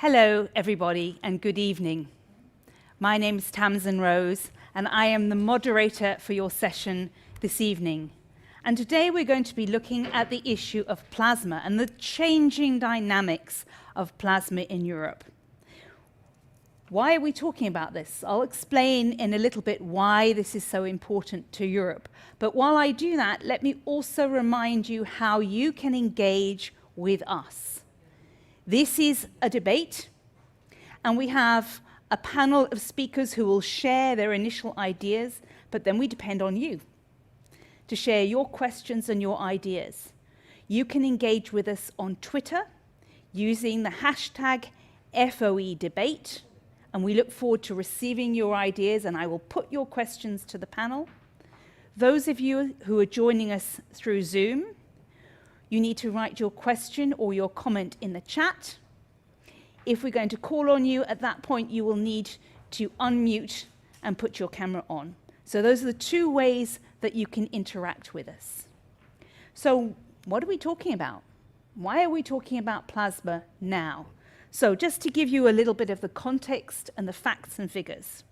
Hello, everybody, and good evening. My name is Tamsin Rose, and I am the moderator for your session this evening. And today we're going to be looking at the issue of plasma and the changing dynamics of plasma in Europe. Why are we talking about this? I'll explain in a little bit why this is so important to Europe. But while I do that, let me also remind you how you can engage with us. This is a debate, and we have a panel of speakers who will share their initial ideas, but then we depend on you to share your questions and your ideas. You can engage with us on Twitter using the hashtag FOEdebate, and we look forward to receiving your ideas, and I will put your questions to the panel. Those of you who are joining us through Zoom, you need to write your question or your comment in the chat. If we're going to call on you, at that point you will need to unmute and put your camera on. So those are the two ways that you can interact with us. So what are we talking about? Why are we talking about plasma now? So just to give you a little bit of the context and the facts and figures.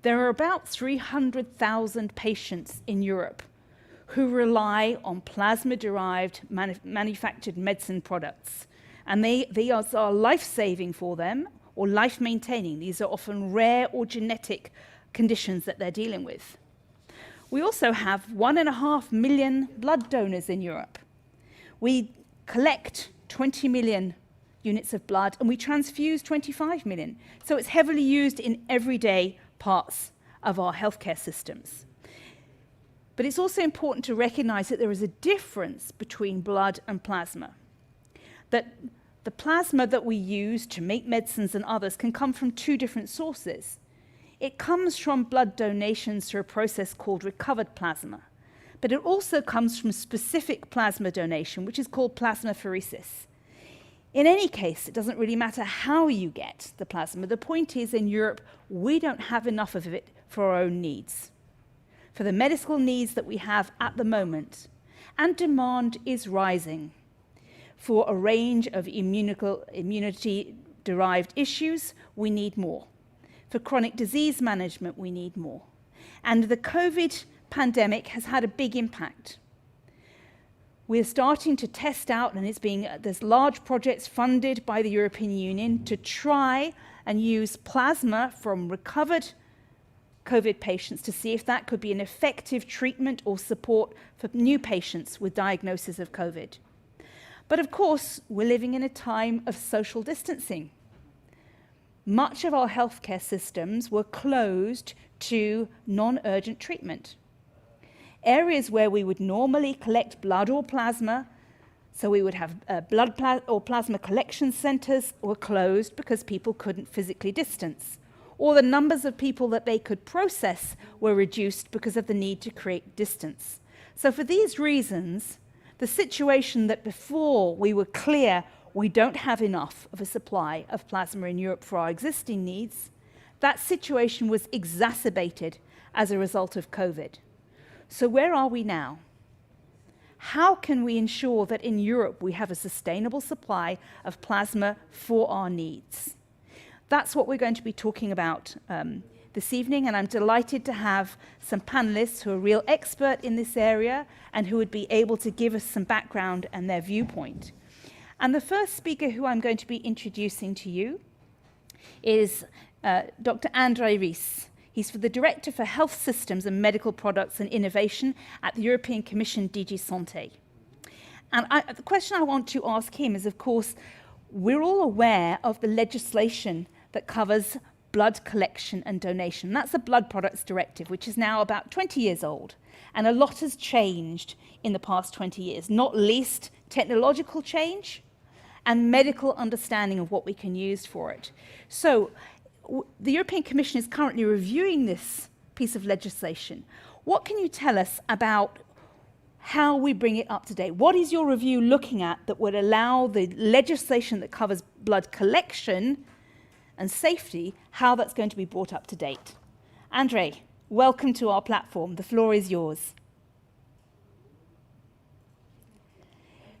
There are about 300,000 patients in Europe who rely on plasma-derived manufactured medicine products. And they are life-saving for them or life-maintaining. These are often rare or genetic conditions that they're dealing with. We also have 1.5 million blood donors in Europe. We collect 20 million units of blood, and we transfuse 25 million. So it's heavily used in everyday parts of our healthcare systems. But it's also important to recognize that there is a difference between blood and plasma. That the plasma that we use to make medicines and others can come from two different sources. It comes from blood donations through a process called recovered plasma. But it also comes from specific plasma donation, which is called plasmapheresis. In any case, it doesn't really matter how you get the plasma. The point is, in Europe, we don't have enough of it for our own needs, for the medical needs that we have at the moment. And demand is rising for a range of immunity-derived issues. We need more. For chronic disease management, we need more. And the COVID pandemic has had a big impact. We're starting to test out, and there's large projects funded by the European Union to try and use plasma from recovered COVID patients to see if that could be an effective treatment or support for new patients with diagnosis of COVID. But of course, we're living in a time of social distancing. Much of our healthcare systems were closed to non-urgent treatment. Areas where we would normally collect blood or plasma, so we would have or plasma collection centers, were closed because people couldn't physically distance. Or the numbers of people that they could process were reduced because of the need to create distance. So for these reasons, the situation that before we were clear we don't have enough of a supply of plasma in Europe for our existing needs, that situation was exacerbated as a result of COVID. So where are we now? How can we ensure that in Europe we have a sustainable supply of plasma for our needs? That's what we're going to be talking about this evening, and I'm delighted to have some panelists who are real expert in this area and who would be able to give us some background and their viewpoint. And the first speaker who I'm going to be introducing to you is Dr. André Ries. He's the Director for Health Systems and Medical Products and Innovation at the European Commission DG Santé. And the question I want to ask him is, of course, we're all aware of the legislation that covers blood collection and donation. That's the Blood Products Directive, which is now about 20 years old. And a lot has changed in the past 20 years, not least technological change and medical understanding of what we can use for it. So the European Commission is currently reviewing this piece of legislation. What can you tell us about how we bring it up to date? What is your review looking at that would allow the legislation that covers blood collection and safety, how that's going to be brought up to date? André, welcome to our platform. The floor is yours.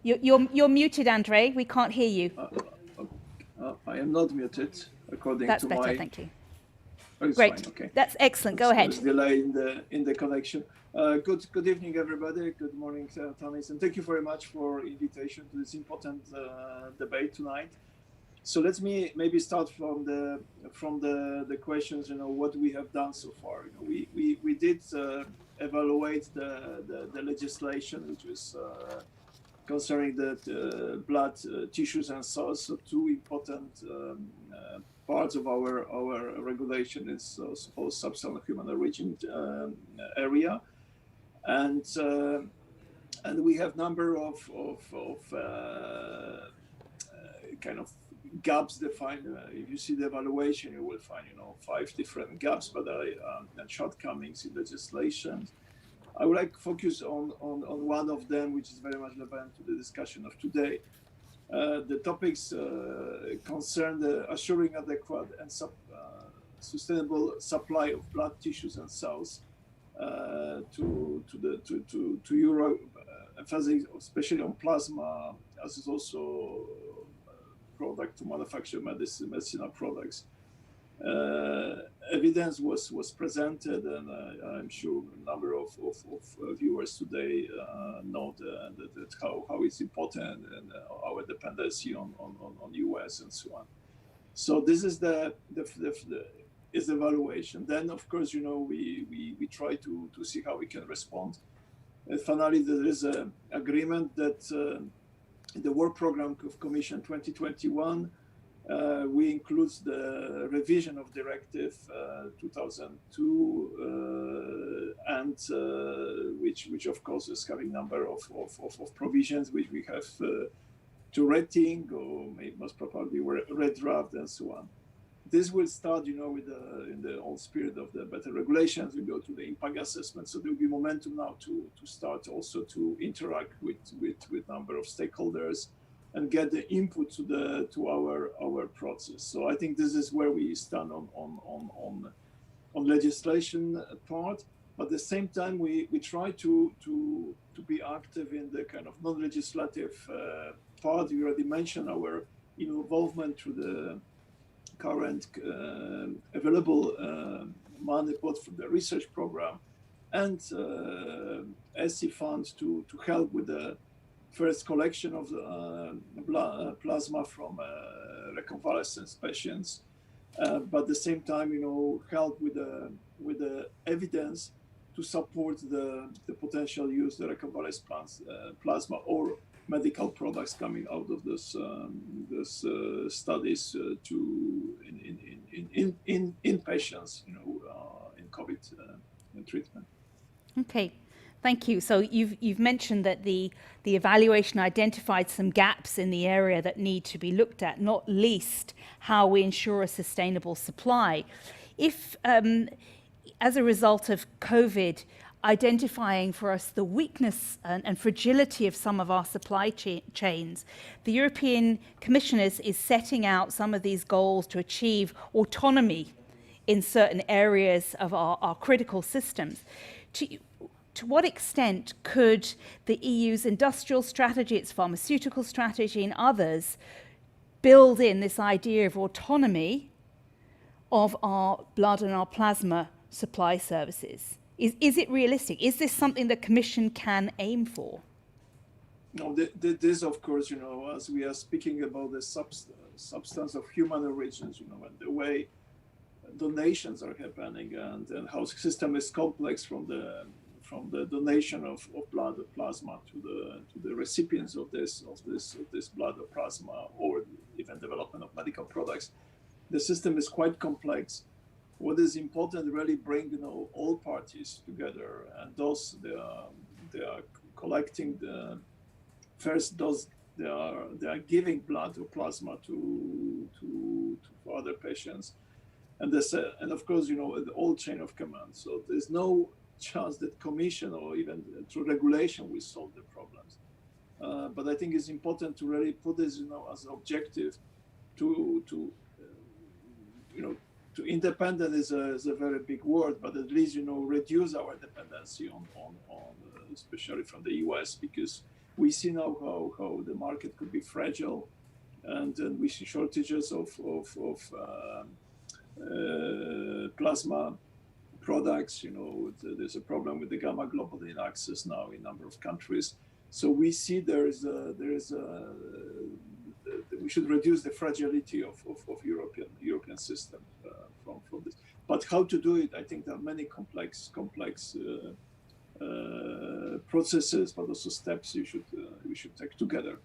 You're muted, André. We can't hear you. I am not muted according That's to better, my. thank you. Oh, it's Great. fine. Okay. That's excellent. Go There's ahead. delay in the connection. Good evening, everybody. Good morning, Thomas, and thank you very much for invitation to this important debate tonight. So let me maybe start from the questions. What we have done so far. We did evaluate the legislation which was concerning the blood tissues and cells. So two important parts of our regulation is supposed substance of human origin area, and we have number of kind of gaps defined. If you see the evaluation, you will find 5 different gaps, but and shortcomings in legislation. I would like to focus on one of them, which is very much relevant to the discussion of today. The topics concern the assuring adequate and sustainable supply of blood tissues and cells to Europe, emphasis especially on plasma, as is also product to manufacture medicinal products. Evidence was presented, and I'm sure a number of viewers today know that how it's important and our dependency on US and so on. So this is the evaluation. Then of course we try to see how we can respond. And finally, there is an agreement that the work program of Commission 2021. We include the revision of Directive 2002, and which of course is having number of provisions which we have to rating, or maybe most probably red draft and so on. This will start, with in the old spirit of the better regulations. We go to the impact assessment, so there will be momentum now to start also to interact with number of stakeholders and get the input to our process. So I think this is where we stand on legislation part. But at the same time, we try to be active in the kind of non-legislative part. You already mentioned our involvement through the current available money both from the research program and SC funds to help with the first collection of plasma from reconvalescent patients, but at the same time, help with the evidence to support the potential use of the reconvalescent plasma or medical products coming out of this studies in patients, in COVID treatment. Okay. Thank you. So you've mentioned that the evaluation identified some gaps in the area that need to be looked at, not least how we ensure a sustainable supply. If, as a result of COVID, identifying for us the weakness and fragility of some of our supply chains, the European Commission is setting out some of these goals to achieve autonomy in certain areas of our critical systems. To what extent could the EU's industrial strategy, its pharmaceutical strategy, and others build in this idea of autonomy of our blood and our plasma supply services? Is it realistic? Is this something the Commission can aim for? No, this of course, as we are speaking about the substance of human origins, and the way donations are happening and how the system is complex from the donation of blood or plasma to the recipients of this blood or plasma, or even development of medical products. The system is quite complex. What is important really bring all parties together, and those they are collecting the first dose. They are giving blood or plasma to other patients, and of course the whole chain of command. So there's no chance that Commission or even through regulation will solve the problems. But I think it's important to really put this as an objective to independent is a very big word, but at least reduce our dependency on especially from the US, because we see now how the market could be fragile and we see shortages of plasma products. There's a problem with the gamma globulin access now in a number of countries. So we see we should reduce the fragility of European system from this. But how to do it? I think there are many complex processes, but also steps we should take together.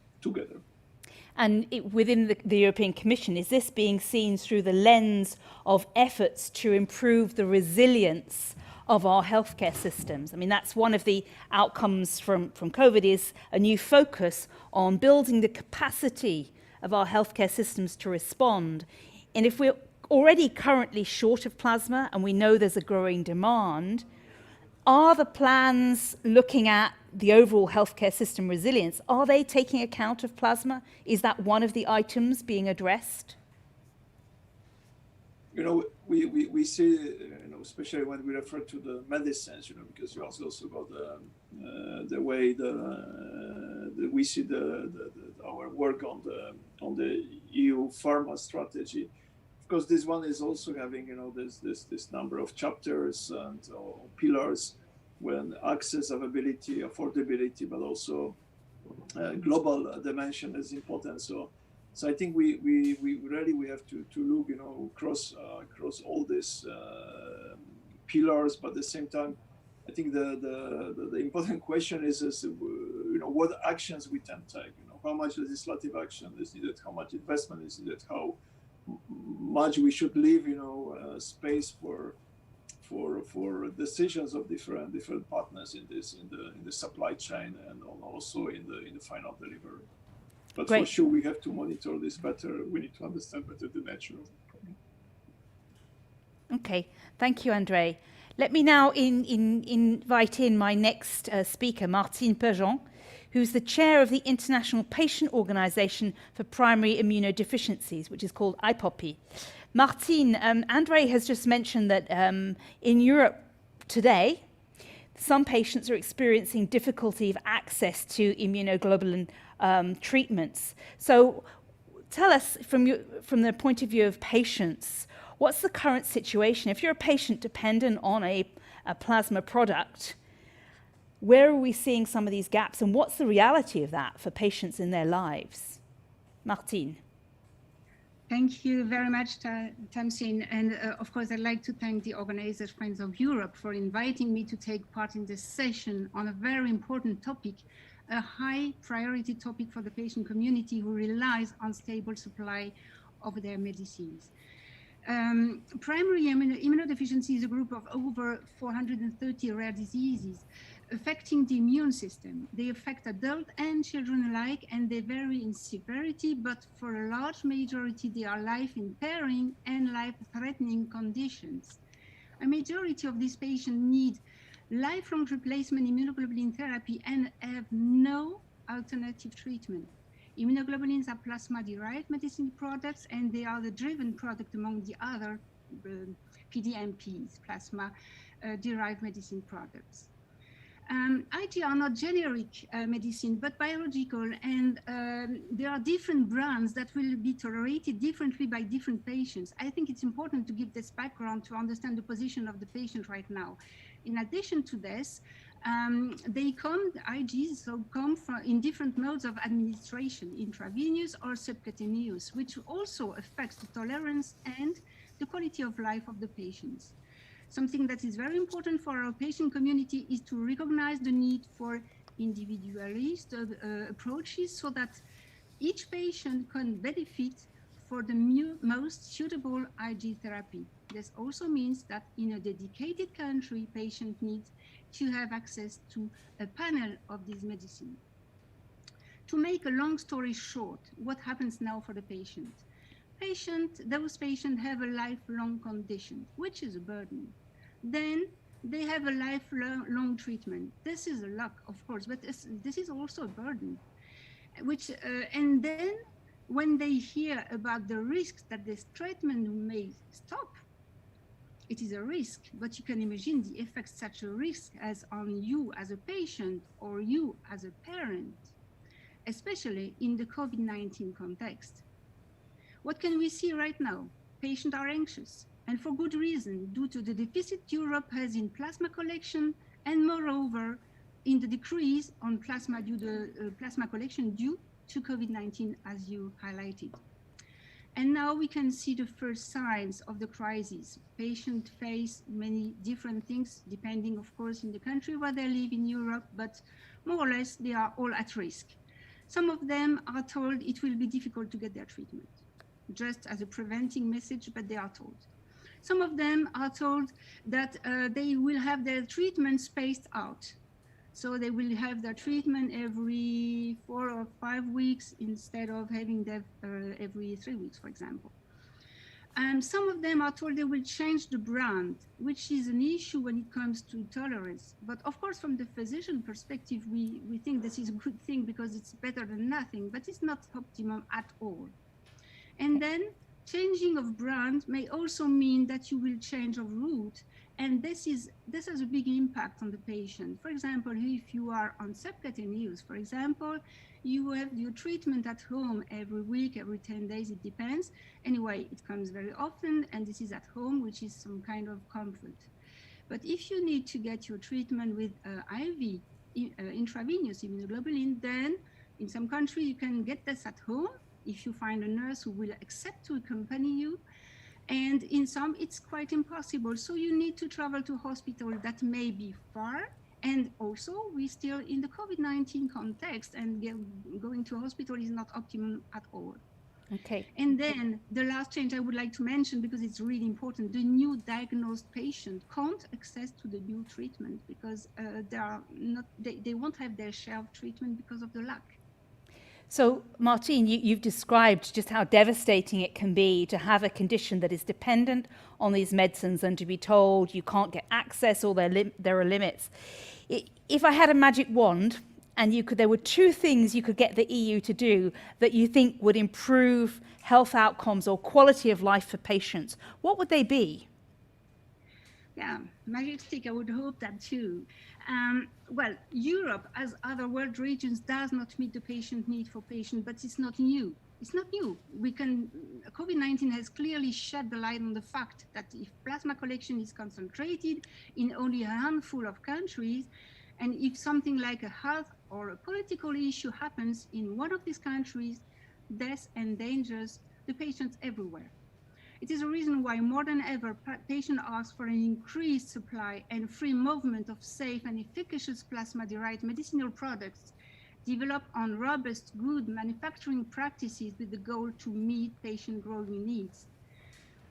And within the European Commission, is this being seen through the lens of efforts to improve the resilience of our healthcare systems? I mean, that's one of the outcomes from COVID, is a new focus on building the capacity of our healthcare systems to respond. And if we're already currently short of plasma, and we know there's a growing demand, are the plans looking at the overall healthcare system resilience, are they taking account of plasma? Is that one of the items being addressed? We see, especially when we refer to the medicines, because you also got the way we see our work on the EU pharma strategy. Of course, this one is also having, this number of chapters and pillars, when access, availability, affordability, but also global dimension is important. So I think we really have to look, across all these pillars, but at the same time, I think the important question is what actions we can take. How much legislative action is needed, how much investment is needed, how much we should leave, space for decisions of different partners in the supply chain, and also in the final delivery. But Great. For sure, we have to monitor this better. We need to understand better the nature of the problem. Okay, thank you, André. Let me now invite in my next speaker, Martine Perjean, who's the chair of the International Patient Organization for Primary Immunodeficiencies, which is called IPOPI. Martine, André has just mentioned that in Europe today, some patients are experiencing difficulty of access to immunoglobulin treatments. So tell us, from the point of view of patients, what's the current situation? If you're a patient dependent on a plasma product, where are we seeing some of these gaps, and what's the reality of that for patients in their lives? Martine. Thank you very much, Tamsin. And of course, I'd like to thank the organizers, Friends of Europe, for inviting me to take part in this session on a very important topic, a high priority topic for the patient community who relies on stable supply of their medicines. Primary immunodeficiency is a group of over 430 rare diseases affecting the immune system. They affect adults and children alike, and they vary in severity, but for a large majority, they are life-impairing and life-threatening conditions. A majority of these patients need lifelong replacement immunoglobulin therapy and have no alternative treatment. Immunoglobulins are plasma-derived medicine products, and they are the driven product among the other PDMPs, plasma-derived medicine products. IG are not generic medicine, but biological, and there are different brands that will be tolerated differently by different patients. I think it's important to give this background to understand the position of the patient right now. In addition to this, IGs come from in different modes of administration, intravenous or subcutaneous, which also affects the tolerance and the quality of life of the patients. Something that is very important for our patient community is to recognize the need for individualist approaches so that each patient can benefit for the most suitable IG therapy. This also means that in a dedicated country, patients need to have access to a panel of these medicines. To make a long story short, what happens now for the patient? Those patients have a lifelong condition, which is a burden. Then they have a lifelong treatment. This is a luck, of course, but this is also a burden. And then when they hear about the risks that this treatment may stop, it is a risk, but you can imagine the effects such a risk has on you as a patient or you as a parent, especially in the COVID-19 context. What can we see right now? Patients are anxious, and for good reason, due to the deficit Europe has in plasma collection, and moreover, in the decrease on plasma plasma collection due to COVID-19, as you highlighted. And now we can see the first signs of the crisis. Patients face many different things, depending, of course, in the country where they live in Europe, but more or less they are all at risk. Some of them are told it will be difficult to get their treatment, just as a preventing message, but they are told. Some of them are told that they will have their treatment spaced out. So they will have their treatment every 4 or 5 weeks instead of having them every 3 weeks, for example. And some of them are told they will change the brand, which is an issue when it comes to tolerance. But of course, from the physician perspective, we think this is a good thing because it's better than nothing, but it's not optimum at all. And then changing of brand may also mean that you will change of route. And this has a big impact on the patient. For example, if you are on subcutaneous, for example, you have your treatment at home every week, every 10 days, it depends. Anyway, it comes very often, and this is at home, which is some kind of comfort. But if you need to get your treatment with IV, intravenous immunoglobulin, then in some countries you can get this at home if you find a nurse who will accept to accompany you. And in some, it's quite impossible. So you need to travel to a hospital that may be far. And also, we're still in the COVID-19 context, and going to a hospital is not optimum at all. Okay. And then the last change I would like to mention, because it's really important, the new diagnosed patient can't access to the new treatment because they won't have their share of treatment because of the lack. So, Martine, you've described just how devastating it can be to have a condition that is dependent on these medicines and to be told you can't get access or there are limits. If I had a magic wand and there were 2 things you could get the EU to do that you think would improve health outcomes or quality of life for patients, what would they be? Yeah, magic stick, I would hope that too. Well, Europe, as other world regions, does not meet the patient need for patients, but it's not new. It's not new. COVID-19 has clearly shed the light on the fact that if plasma collection is concentrated in only a handful of countries, and if something like a health or a political issue happens in one of these countries, this endangers the patients everywhere. It is a reason why more than ever patients ask for an increased supply and free movement of safe and efficacious plasma-derived medicinal products developed on robust, good manufacturing practices with the goal to meet patient growing needs.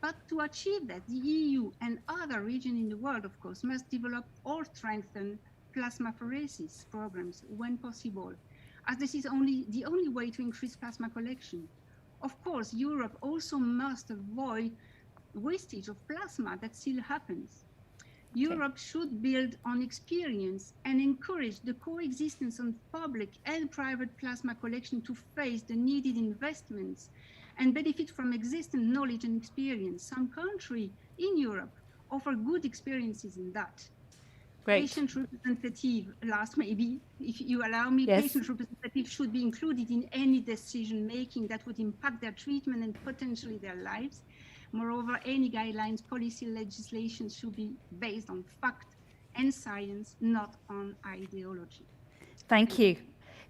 But to achieve that, the EU and other regions in the world, of course, must develop or strengthen plasmapheresis programs when possible, as this is the only way to increase plasma collection. Of course, Europe also must avoid wastage of plasma that still happens. Europe should build on experience and encourage the coexistence of public and private plasma collection to face the needed investments and benefit from existing knowledge and experience. Some countries in Europe offer good experiences in that. Great. Patient representative, last maybe, if you allow me, yes. Patient representative should be included in any decision making that would impact their treatment and potentially their lives. Moreover, any guidelines, policy, legislation should be based on fact and science, not on ideology. Thank you.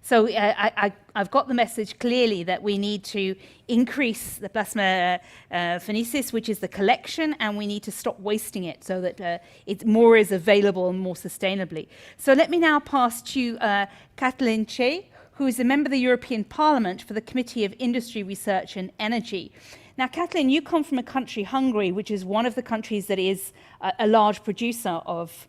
So I've got the message clearly that we need to increase the plasma pheresis, which is the collection, and we need to stop wasting it so that more is available and more sustainably. So let me now pass to Kathleen Che, who is a member of the European Parliament for the Committee of Industry, Research and Energy. Now, Kathleen, you come from a country, Hungary, which is one of the countries that is a large producer of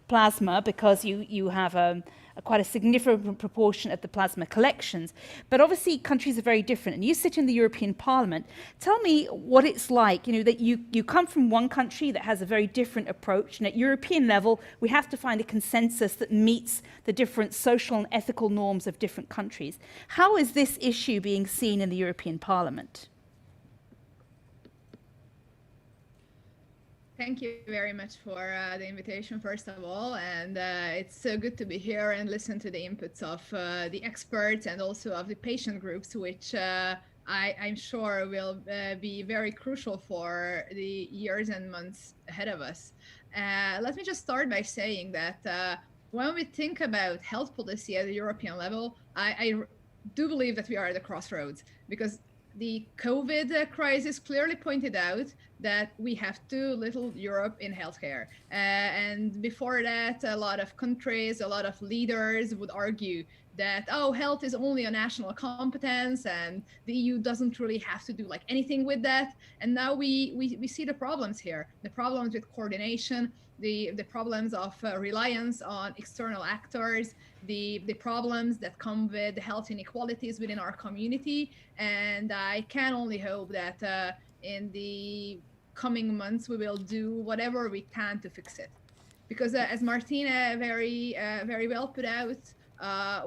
plasma because you have quite a significant proportion of the plasma collections. But obviously countries are very different, and you sit in the European Parliament. Tell me what it's like, that you come from one country that has a very different approach, and at European level we have to find a consensus that meets the different social and ethical norms of different countries. How is this issue being seen in the European Parliament? Thank you very much for the invitation, first of all, and it's so good to be here and listen to the inputs of the experts and also of the patient groups, which I'm sure will be very crucial for the years and months ahead of us. Let me just start by saying that when we think about health policy at the European level, I do believe that we are at a crossroads, because the COVID crisis clearly pointed out that we have too little Europe in healthcare. And before that, a lot of countries, a lot of leaders would argue that, oh, health is only a national competence and the EU doesn't really have to do like anything with that. And now we see the problems here, the problems with coordination, the problems of reliance on external actors, the problems that come with the health inequalities within our community. And I can only hope that in the coming months, we will do whatever we can to fix it. Because as Martina very well put out,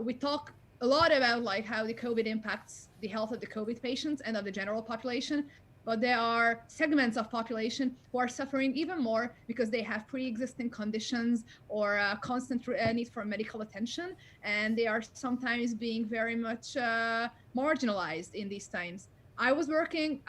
we talk a lot about like how the COVID impacts the health of the COVID patients and of the general population, but there are segments of population who are suffering even more because they have pre-existing conditions or constant need for medical attention, and they are sometimes being very much marginalized in these times. I was working,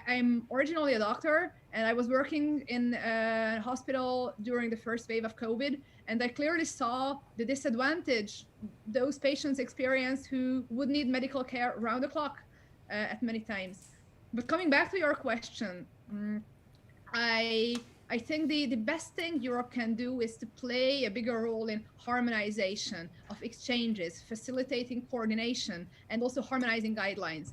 I'm originally a doctor, and I was working in a hospital during the first wave of COVID, and I clearly saw the disadvantage those patients experience who would need medical care round the clock at many times. But coming back to your question, I think the best thing Europe can do is to play a bigger role in harmonization of exchanges, facilitating coordination, and also harmonizing guidelines.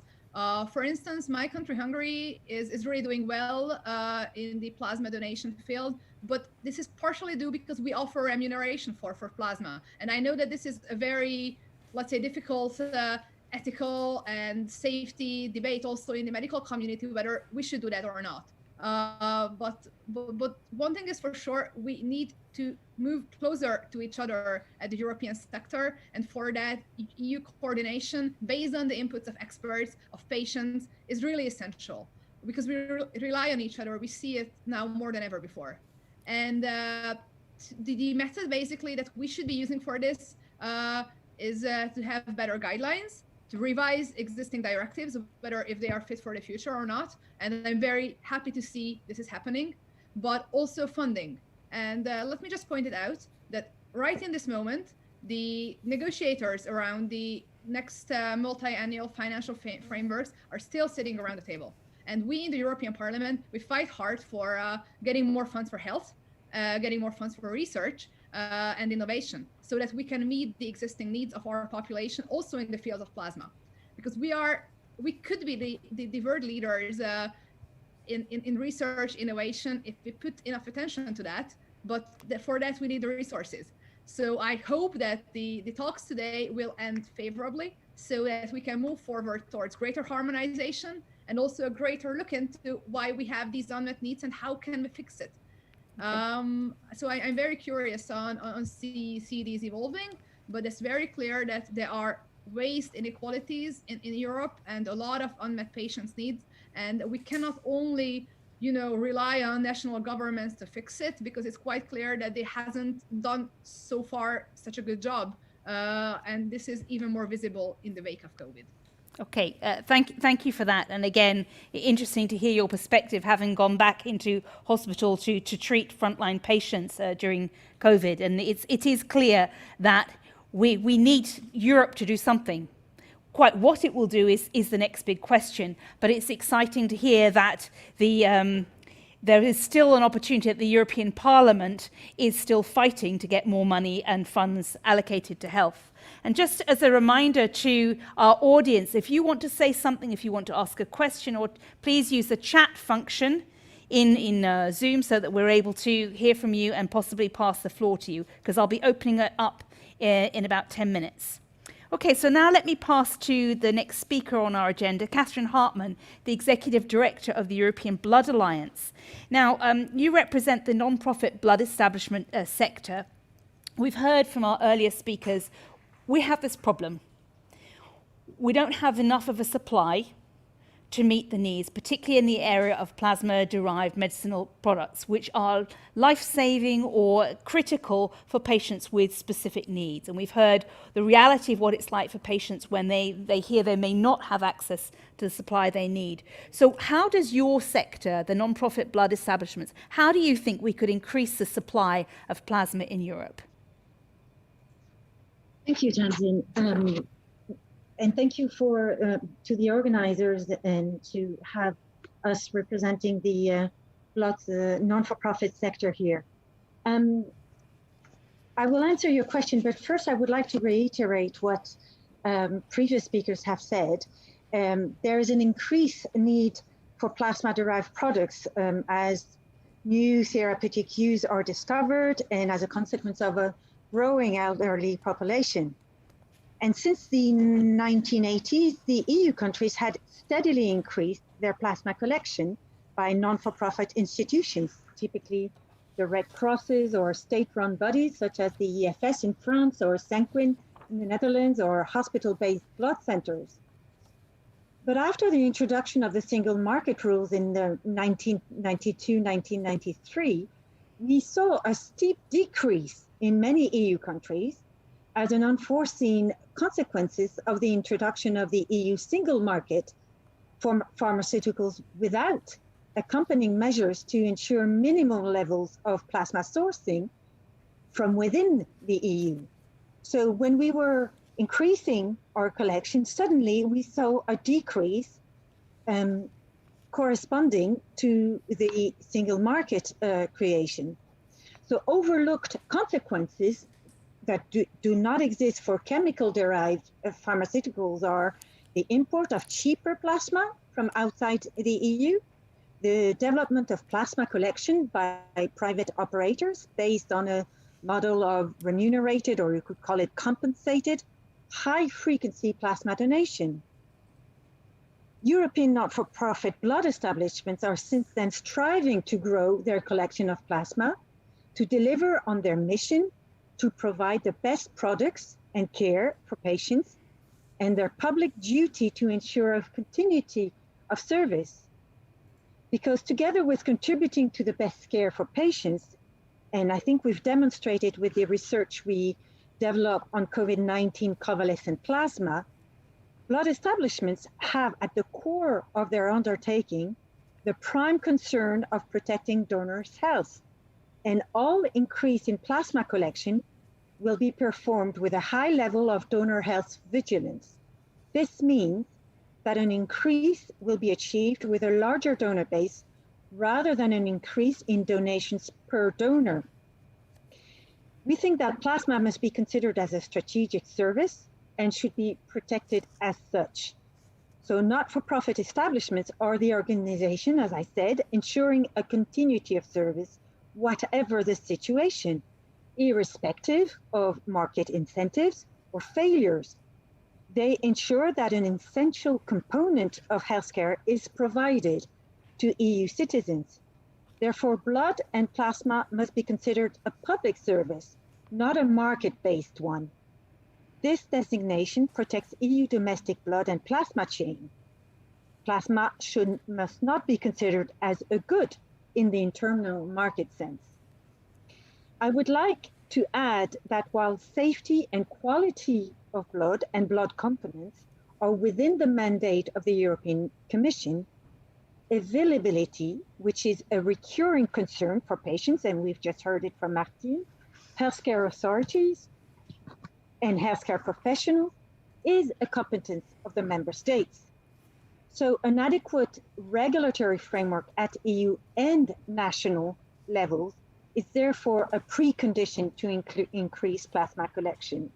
For instance, my country, Hungary, is really doing well in the plasma donation field, but this is partially due because we offer remuneration for plasma. And I know that this is a very, let's say, difficult ethical and safety debate also in the medical community, whether we should do that or not. But one thing is for sure, we need to move closer to each other at the European sector, and for that, EU coordination based on the inputs of experts, of patients, is really essential, because we rely on each other. We see it now more than ever before. And the method basically that we should be using for this is to have better guidelines, to revise existing directives, whether if they are fit for the future or not. And I'm very happy to see this is happening, but also funding. And let me just point it out that right in this moment, the negotiators around the next multi-annual financial frameworks are still sitting around the table. And we in the European Parliament, we fight hard for getting more funds for health, getting more funds for research, and innovation, so that we can meet the existing needs of our population also in the field of plasma, because we could be the world leaders in research innovation if we put enough attention to that, but for that we need the resources. So I hope that the talks today will end favorably, so that we can move forward towards greater harmonization and also a greater look into why we have these unmet needs and how can we fix it. So I'm very curious on see these evolving, but it's very clear that there are waste inequalities in Europe and a lot of unmet patients' needs, and we cannot only rely on national governments to fix it, because it's quite clear that they hasn't done so far such a good job, and this is even more visible in the wake of COVID. Okay, thank you for that. And again, interesting to hear your perspective, having gone back into hospital to treat frontline patients during COVID. And it is clear that we need Europe to do something. Quite what it will do is the next big question. But it's exciting to hear that there is still an opportunity that the European Parliament is still fighting to get more money and funds allocated to health. And just as a reminder to our audience, if you want to say something, if you want to ask a question, or please use the chat function in Zoom so that we're able to hear from you and possibly pass the floor to you, because I'll be opening it up in about 10 minutes. Okay, so now let me pass to the next speaker on our agenda, Catherine Hartmann, the Executive Director of the European Blood Alliance. Now, you represent the non-profit blood establishment sector. We've heard from our earlier speakers, we have this problem. We don't have enough of a supply to meet the needs, particularly in the area of plasma-derived medicinal products, which are life-saving or critical for patients with specific needs. And we've heard the reality of what it's like for patients when they hear they may not have access to the supply they need. So how does your sector, the non-profit blood establishments, how do you think we could increase the supply of plasma in Europe? Thank you, Tamsin. And thank you to the organizers and to have us representing the blood non-for-profit sector here. I will answer your question, but first I would like to reiterate what previous speakers have said. There is an increased need for plasma-derived products as new therapeutic use are discovered and as a consequence of a growing elderly population. And since the 1980s, the EU countries had steadily increased their plasma collection by non-for-profit institutions, typically the Red Crosses or state-run bodies such as the EFS in France or Sanquin in the Netherlands or hospital-based blood centers. But after the introduction of the single market rules in the 1992-1993, we saw a steep decrease in many EU countries as an unforeseen consequences of the introduction of the EU single market for pharmaceuticals without accompanying measures to ensure minimal levels of plasma sourcing from within the EU. So when we were increasing our collection, suddenly we saw a decrease corresponding to the single market creation. So overlooked consequences that do not exist for chemical-derived pharmaceuticals are the import of cheaper plasma from outside the EU, the development of plasma collection by private operators based on a model of remunerated, or you could call it compensated, high-frequency plasma donation. European not-for-profit blood establishments are since then striving to grow their collection of plasma to deliver on their mission to provide the best products and care for patients and their public duty to ensure a continuity of service. Because together with contributing to the best care for patients, and I think we've demonstrated with the research we developed on COVID-19 convalescent plasma, blood establishments have at the core of their undertaking the prime concern of protecting donors' health. And all increase in plasma collection will be performed with a high level of donor health vigilance. This means that an increase will be achieved with a larger donor base rather than an increase in donations per donor. We think that plasma must be considered as a strategic service and should be protected as such. So not-for-profit establishments are the organization, as I said, ensuring a continuity of service, whatever the situation, irrespective of market incentives or failures. They ensure that an essential component of healthcare is provided to EU citizens. Therefore, blood and plasma must be considered a public service, not a market-based one. This designation protects EU domestic blood and plasma chain. Plasma must not be considered as a good in the internal market sense. I would like to add that while safety and quality of blood and blood components are within the mandate of the European Commission, availability, which is a recurring concern for patients, and we've just heard it from Martine, healthcare authorities, and healthcare professionals, is a competence of the member states. So an adequate regulatory framework at EU and national levels is therefore a precondition to increase plasma collection.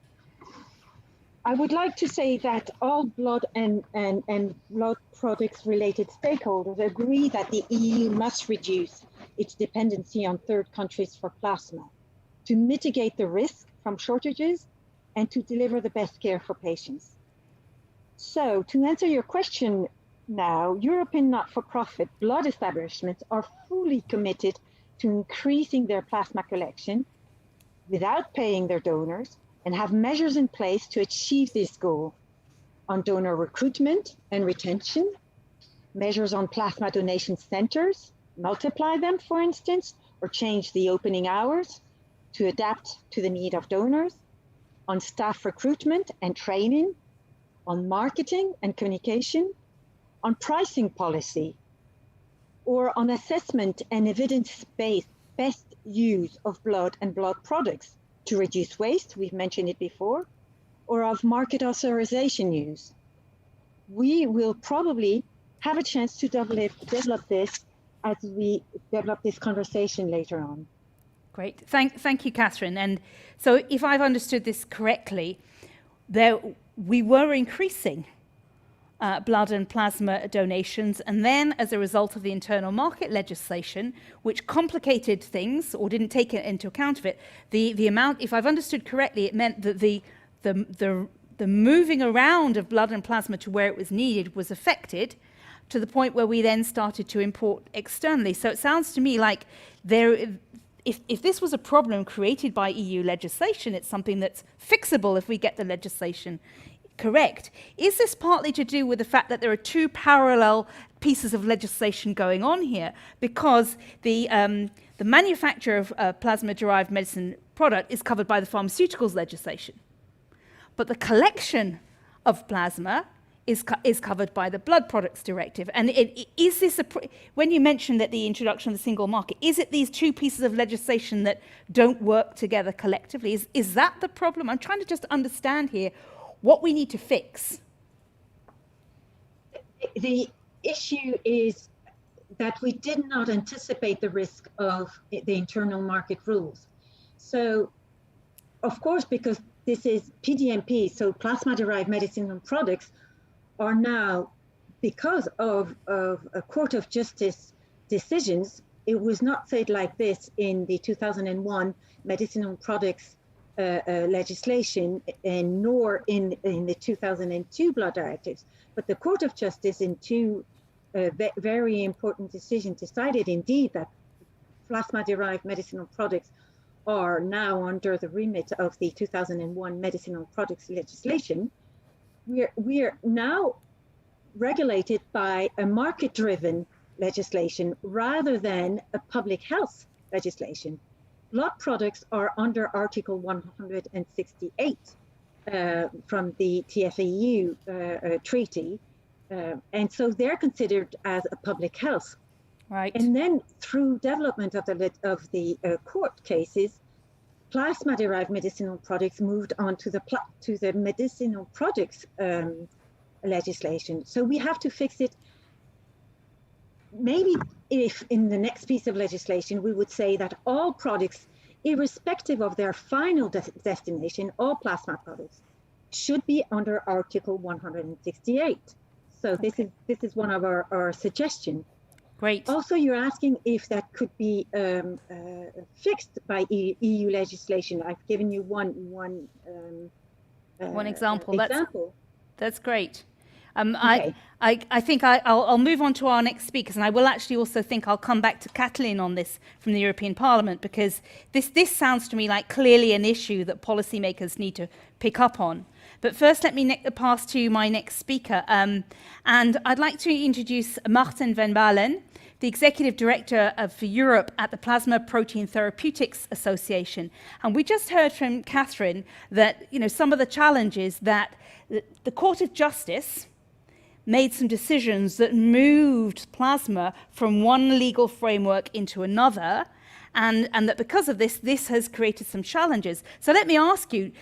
I would like to say that all blood and blood products related stakeholders agree that the EU must reduce its dependency on third countries for plasma to mitigate the risk from shortages and to deliver the best care for patients. So to answer your question now, European not-for-profit blood establishments are fully committed to increasing their plasma collection without paying their donors and have measures in place to achieve this goal on donor recruitment and retention, measures on plasma donation centers, multiply them, for instance, or change the opening hours to adapt to the need of donors, on staff recruitment and training, on marketing and communication, on pricing policy, or on assessment and evidence-based best use of blood and blood products to reduce waste, we've mentioned it before, or of market authorization use. We will probably have a chance to develop this as we develop this conversation later on. Great. Thank you, Catherine. And so if I've understood this correctly, we were increasing blood and plasma donations, and then as a result of the internal market legislation, which complicated things or didn't take it into account of it, the amount, if I've understood correctly, it meant that the moving around of blood and plasma to where it was needed was affected, to the point where we then started to import externally. So it sounds to me like if this was a problem created by EU legislation, it's something that's fixable if we get the legislation correct. Is this partly to do with the fact that there are two parallel pieces of legislation going on here? Because the manufacture of plasma-derived medicine product is covered by the pharmaceuticals legislation, but the collection of plasma is covered by the Blood Products Directive. And is this when you mentioned that the introduction of the single market, is it these two pieces of legislation that don't work together collectively? Is that the problem? I'm trying to just understand here what we need to fix. The issue is that we did not anticipate the risk of the internal market rules. So, of course, because this is PDMP, so plasma-derived medicinal products, are now, because of a Court of Justice decisions, it was not said like this in the 2001 medicinal products legislation, and nor in the 2002 Blood Directives. But the Court of Justice in two very important decisions decided indeed that plasma-derived medicinal products are now under the remit of the 2001 medicinal products legislation. We're now regulated by a market-driven legislation rather than a public health legislation. Blood products are under Article 168 from the TFEU treaty, and so they're considered as a public health. Right. And then through development of the court cases, plasma-derived medicinal products moved on to the medicinal products legislation. So we have to fix it. Maybe if in the next piece of legislation we would say that all products, irrespective of their final destination, all plasma products should be under Article 168. So this is one of our suggestions. Great. Also, you're asking if that could be fixed by EU legislation. I've given you one example. That's great. Okay. I think I'll move on to our next speakers, and I will actually also think I'll come back to Kathleen on this from the European Parliament, because this sounds to me like clearly an issue that policymakers need to pick up on. But first, let me pass to my next speaker. And I'd like to introduce Martin van Balen, the Executive Director for Europe at the Plasma Protein Therapeutics Association. And we just heard from Catherine that, some of the challenges that the Court of Justice made some decisions that moved plasma from one legal framework into another, and that because of this has created some challenges. So let me ask you,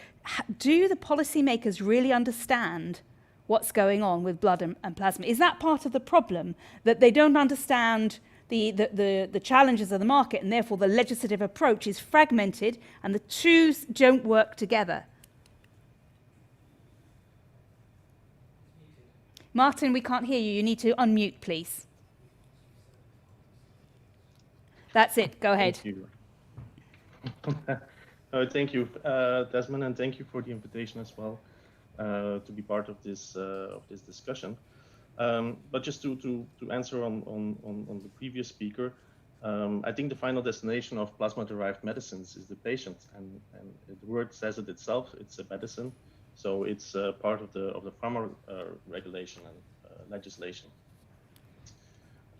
do the policymakers really understand what's going on with blood and plasma? Is that part of the problem, that they don't understand the challenges of the market, and therefore the legislative approach is fragmented and the two don't work together? Martin, we can't hear you. You need to unmute, please. That's it. Go ahead. Thank you. Thank you, Desmond, and thank you for the invitation as well to be part of this discussion. But just to answer on the previous speaker, I think the final destination of plasma-derived medicines is the patient, and the word says it itself. It's a medicine, so it's part of the pharma regulation and legislation.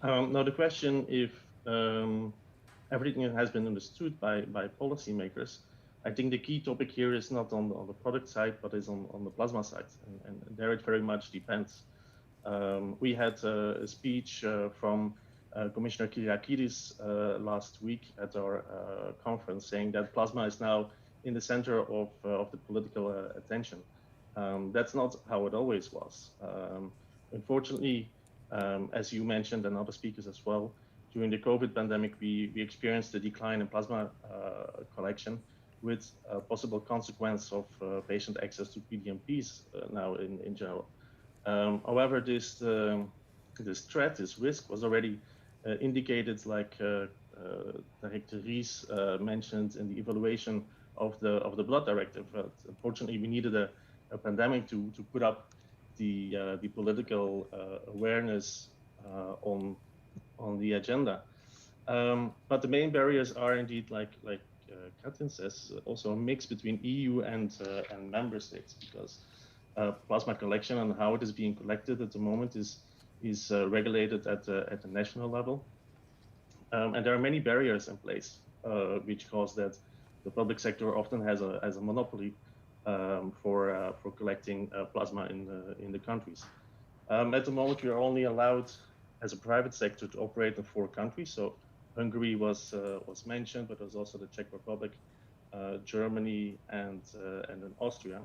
Now the question if everything has been understood by policymakers, I think the key topic here is not on the product side, but is on the plasma side, and there it very much depends. We had a speech from Commissioner Kyriakides last week at our conference saying that plasma is now in the center of the political attention. That's not how it always was. Unfortunately, as you mentioned and other speakers as well, during the COVID pandemic, we experienced a decline in plasma collection with a possible consequence of patient access to PDMPs now in general. However, this threat, this risk was already indicated, like Director Ries mentioned in the evaluation of the Blood Directive. Unfortunately, we needed a pandemic to put up the political awareness on the agenda. But the main barriers are indeed, like Katlin says, also a mix between EU and member states, because plasma collection and how it is being collected at the moment is regulated at the national level, and there are many barriers in place which cause that the public sector often has a monopoly for collecting plasma in the countries. At the moment, we are only allowed as a private sector to operate in 4 countries. So Hungary was mentioned, but there's also the Czech Republic, Germany, and then Austria.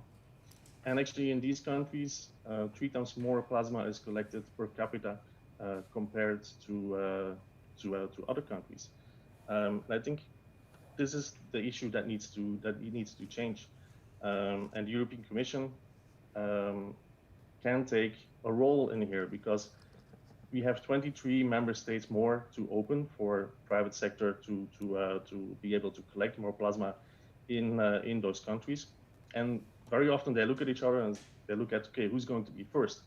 And actually, in these countries, 3 times more plasma is collected per capita compared to other countries. I think this is the issue that needs to change, and the European Commission can take a role in here, because we have 23 member states more to open for private sector to be able to collect more plasma in those countries. And very often they look at each other and they look at, okay, who's going to be first?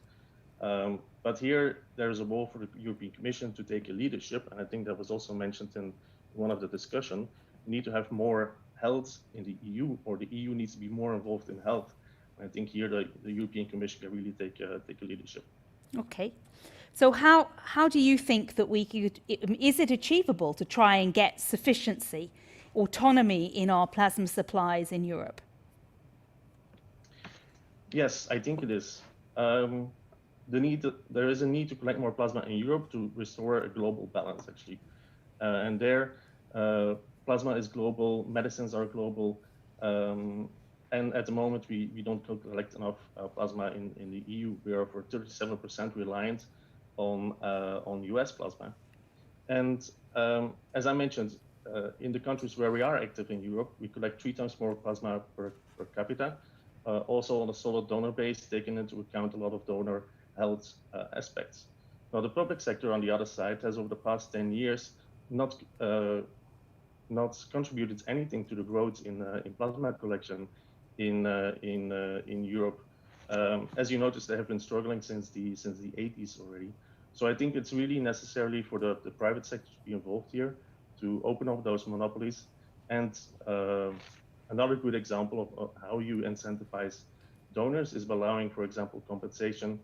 But here there is a role for the European Commission to take a leadership, and I think that was also mentioned in one of the discussion. We need to have more health in the EU, or the EU needs to be more involved in health. I think here the European Commission can really take a leadership. Okay. So how do you think that we could, is it achievable to try and get sufficiency, autonomy in our plasma supplies in Europe? Yes, I think it is. There is a need to collect more plasma in Europe to restore a global balance, actually. And there, plasma is global, medicines are global, and at the moment we don't collect enough plasma in the EU. We are for 37% reliant on US plasma. And as I mentioned, in the countries where we are active in Europe, we collect 3 times more plasma per capita. Also on a solid donor base, taking into account a lot of donor health aspects. Now, the public sector, on the other side, has over the past 10 years not contributed anything to the growth in plasma collection in Europe. As you noticed, they have been struggling since the 80s already. So I think it's really necessary for the private sector to be involved here, to open up those monopolies. And another good example of how you incentivize donors is by allowing, for example, compensation,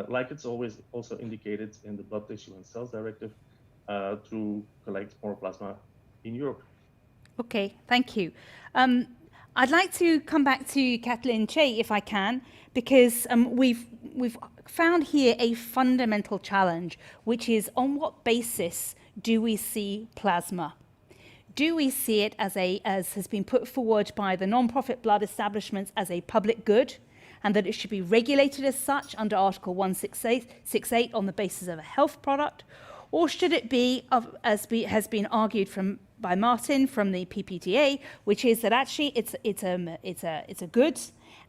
like it's always also indicated in the Blood Tissue and Cells Directive, to collect more plasma in Europe. Okay, thank you. I'd like to come back to Kathleen Che, if I can, because we've found here a fundamental challenge, which is on what basis do we see plasma? Do we see it as has been put forward by the non-profit blood establishments, as a public good, and that it should be regulated as such under Article 168 on the basis of a health product? Or should it be, as has been argued by Martin from the PPTA, which is that actually it's a good,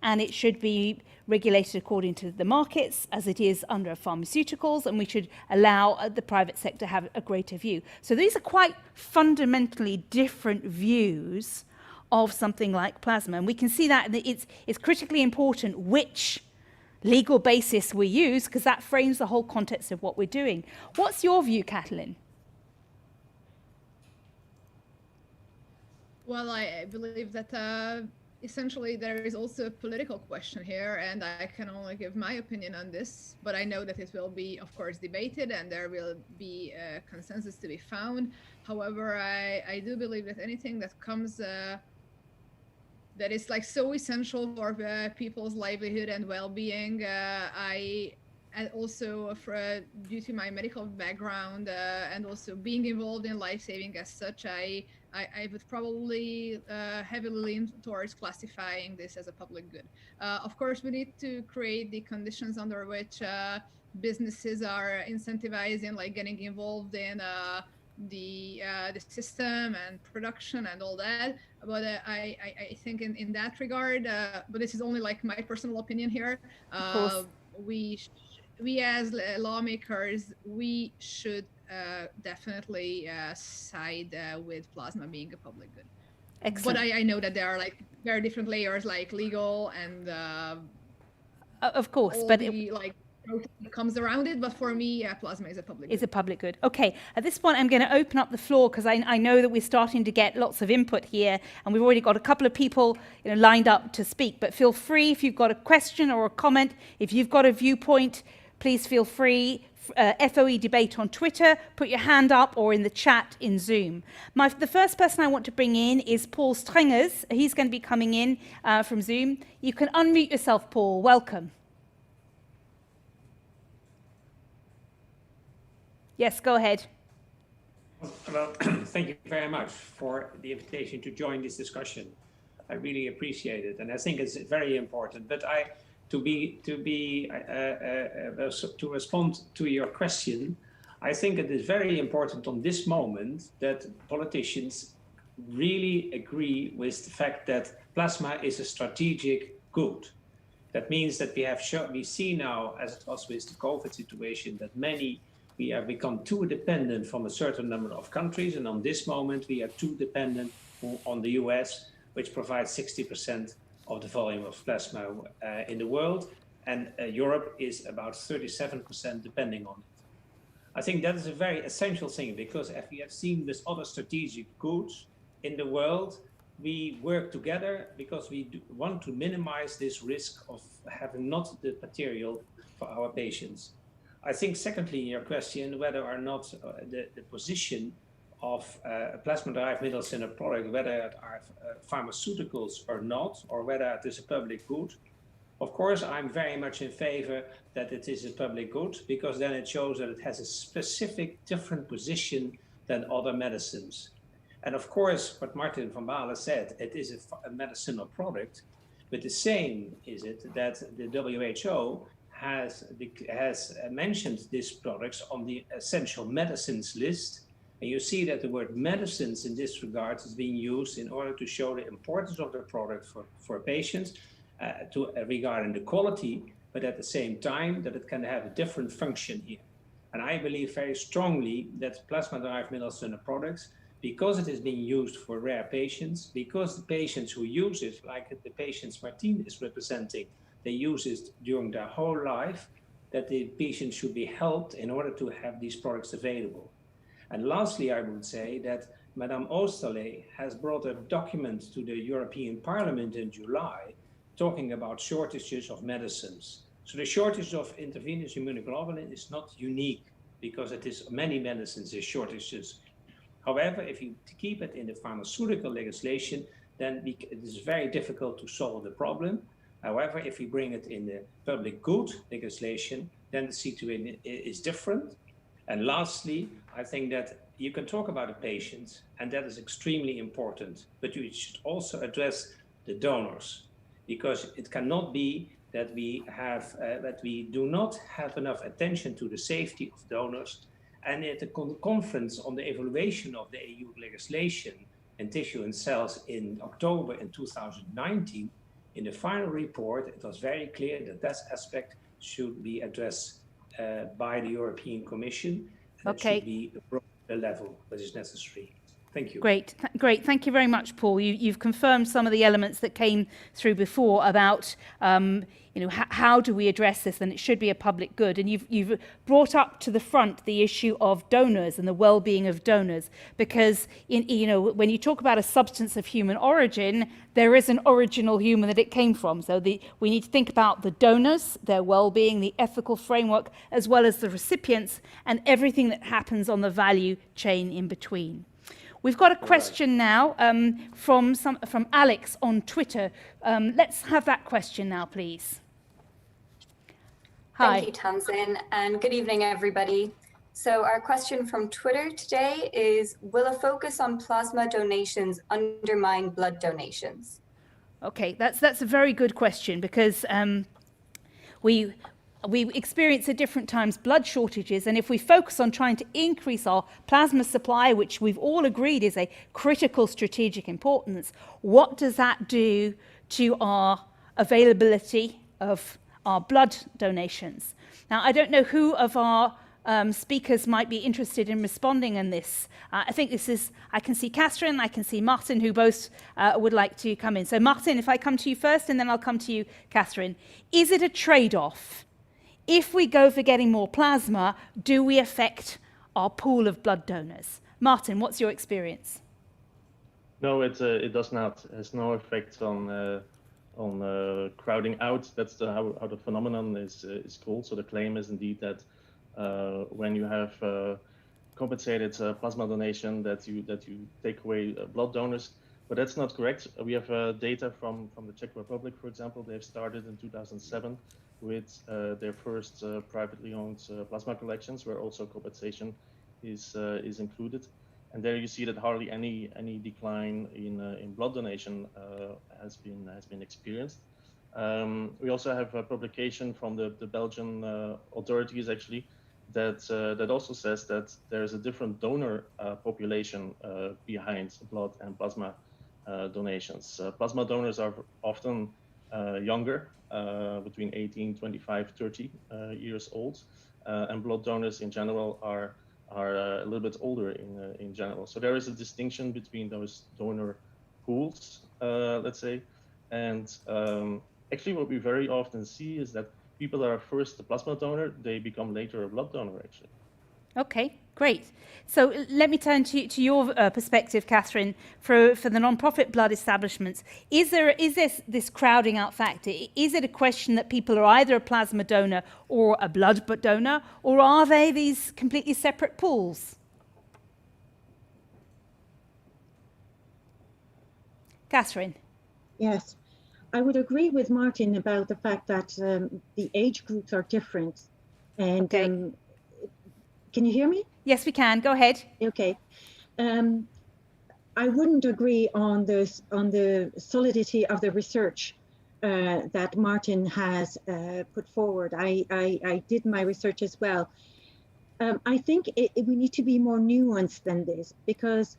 and it should be regulated according to the markets as it is under pharmaceuticals, and we should allow the private sector to have a greater view. So these are quite fundamentally different views of something like plasma, and we can see that it's critically important which legal basis we use, because that frames the whole context of what we're doing. What's your view, Kathleen? Well, I believe that essentially there is also a political question here, and I can only give my opinion on this, but I know that it will be, of course, debated and there will be a consensus to be found. However, I do believe that anything that comes that is like so essential for people's livelihood and well-being, and also due to my medical background and also being involved in life-saving as such, I would probably heavily lean towards classifying this as a public good. Of course, we need to create the conditions under which businesses are incentivized in like getting involved in the system and production and all that. But I think in that regard, but this is only like my personal opinion here. Of course. We as lawmakers, we should definitely side with plasma being a public good. Excellent. But I know that there are like very different layers, like legal and of course, all but the, like that comes around it. But for me, yeah, plasma is a public good. Is a public good. Okay, at this point I'm going to open up the floor because I know that we're starting to get lots of input here, and we've already got a couple of people lined up to speak. But feel free if you've got a question or a comment, if you've got a viewpoint, please feel free. FOE debate on Twitter, put your hand up, or in the chat in Zoom. The first person I want to bring in is Paul Strengers. He's going to be coming in from Zoom. You can unmute yourself, Paul. Welcome. Yes, go ahead. Well, thank you very much for the invitation to join this discussion. I really appreciate it, and I think it's very important. But to respond to your question, I think it is very important on this moment that politicians really agree with the fact that plasma is a strategic good. That means that we see now, as it was with the COVID situation, that we have become too dependent from a certain number of countries, and on this moment we are too dependent on the US, which provides 60% of the volume of plasma in the world, and Europe is about 37% depending on it. I think that is a very essential thing, because as we have seen with other strategic goods in the world, we work together because we want to minimize this risk of having not the material for our patients. I think secondly, in your question, whether or not the position of a plasma-derived medicinal product, whether it are pharmaceuticals or not, or whether it is a public good, of course, I'm very much in favor that it is a public good, because then it shows that it has a specific different position than other medicines. And of course, what Martin van Baalen said, it is a medicinal product, but the same is it that the WHO has mentioned these products on the essential medicines list. And you see that the word medicines in this regard is being used in order to show the importance of the product for patients, regarding the quality, but at the same time that it can have a different function here. And I believe very strongly that plasma-derived medicinal products, because it is being used for rare patients, because the patients who use it, like the patients Martin is representing, they use it during their whole life, that the patient should be helped in order to have these products available. And lastly, I would say that Madame Oosterlee has brought a document to the European Parliament in July talking about shortages of medicines. So the shortage of intravenous immunoglobulin is not unique, because it is many medicines, there's shortages. However, if you keep it in the pharmaceutical legislation, then it is very difficult to solve the problem. However, if we bring it in the public good legislation, then the situation is different. And lastly, I think that you can talk about the patients, and that is extremely important, but you should also address the donors, because it cannot be that we do not have enough attention to the safety of donors. And at the conference on the evaluation of the EU legislation in tissue and cells in October in 2019, in the final report, it was very clear that that aspect should be addressed by the European Commission. And Okay. it should be brought to the level that is necessary. Thank you. Great, great. Thank you very much, Paul. You've confirmed some of the elements that came through before about, how do we address this, and it should be a public good. And you've brought up to the front the issue of donors and the well-being of donors, because when you talk about a substance of human origin, there is an original human that it came from. So we need to think about the donors, their well-being, the ethical framework, as well as the recipients and everything that happens on the value chain in between. We've got a question now from Alex on Twitter. Let's have that question now, please. Hi. Thank you, Tamsin, and good evening, everybody. So our question from Twitter today is, will a focus on plasma donations undermine blood donations? Okay, that's a very good question, because we experience at different times blood shortages, and if we focus on trying to increase our plasma supply, which we've all agreed is a critical strategic importance, what does that do to our availability of our blood donations? Now, I don't know who of our speakers might be interested in responding in this. I can see Catherine, I can see Martin, who both would like to come in. So Martin, if I come to you first, and then I'll come to you, Catherine. Is it a trade-off? If we go for getting more plasma, do we affect our pool of blood donors? Martin, what's your experience? No, it does not. It has no effect on crowding out. That's how the phenomenon is called. So the claim is indeed that when you have compensated plasma donation, that you take away blood donors, but that's not correct. We have data from the Czech Republic, for example. They've started in 2007 with their first privately owned plasma collections, where also compensation is included. And there you see that hardly any decline in blood donation has been experienced. We also have a publication from the Belgian authorities, actually, that also says that there is a different donor population behind blood and plasma donations. Plasma donors are often younger, between 18, 25, 30 years old, and blood donors in general are a little bit older in general. So there is a distinction between those donor pools, let's say, and actually what we very often see is that people that are first a plasma donor, they become later a blood donor, actually. Okay, great. So let me turn to your perspective, Catherine, for the non-profit blood establishments. Is this crowding out factor? Is it a question that people are either a plasma donor or a blood donor, or are they these completely separate pools? Catherine? Yes, I would agree with Martin about the fact that the age groups are different. And okay. Can you hear me? Yes, we can. Go ahead. Okay. I wouldn't agree on the solidity of the research that Martin has put forward. I did my research as well. I think we need to be more nuanced than this, because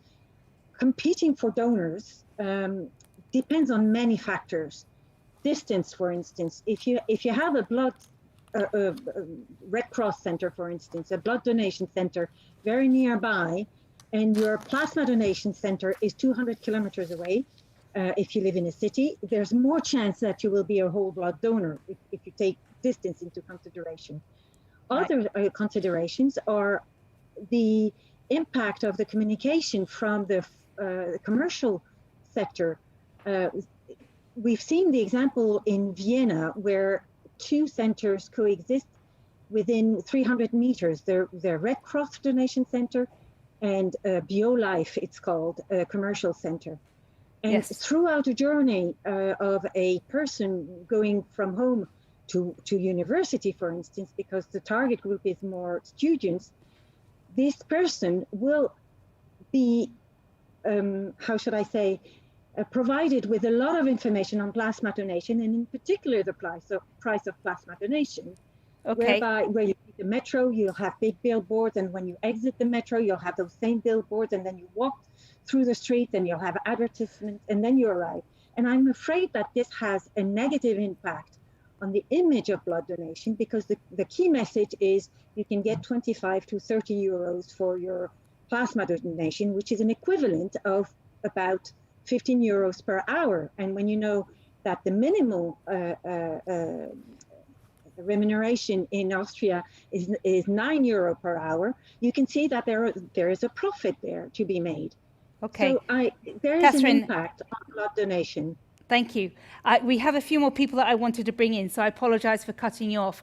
competing for donors depends on many factors. Distance, for instance. If you have a Red Cross center, for instance, a blood donation center very nearby, and your plasma donation center is 200 kilometers away, if you live in a city, there's more chance that you will be a whole blood donor if you take distance into consideration. Right. Other considerations are the impact of the communication from the commercial sector. We've seen the example in Vienna where two centers coexist within 300 meters. They're Red Cross donation center and BioLife, it's called, a commercial center. And yes. Throughout a journey of a person going from home to university, for instance, because the target group is more students, this person will be, how should I say, provided with a lot of information on plasma donation, and in particular the price of plasma donation. Okay. Where you take the metro, you'll have big billboards, and when you exit the metro, you'll have those same billboards, and then you walk through the street, and you'll have advertisements, and then you arrive. And I'm afraid that this has a negative impact on the image of blood donation, because the key message is you can get 25 to 30 euros for your plasma donation, which is an equivalent of about 15 euros per hour. And when you know that the minimal remuneration in Austria is 9 euro per hour, you can see that there is a profit there to be made. Okay. So there is Catherine, an impact on blood donation. Thank you. We have a few more people that I wanted to bring in, so I apologise for cutting you off.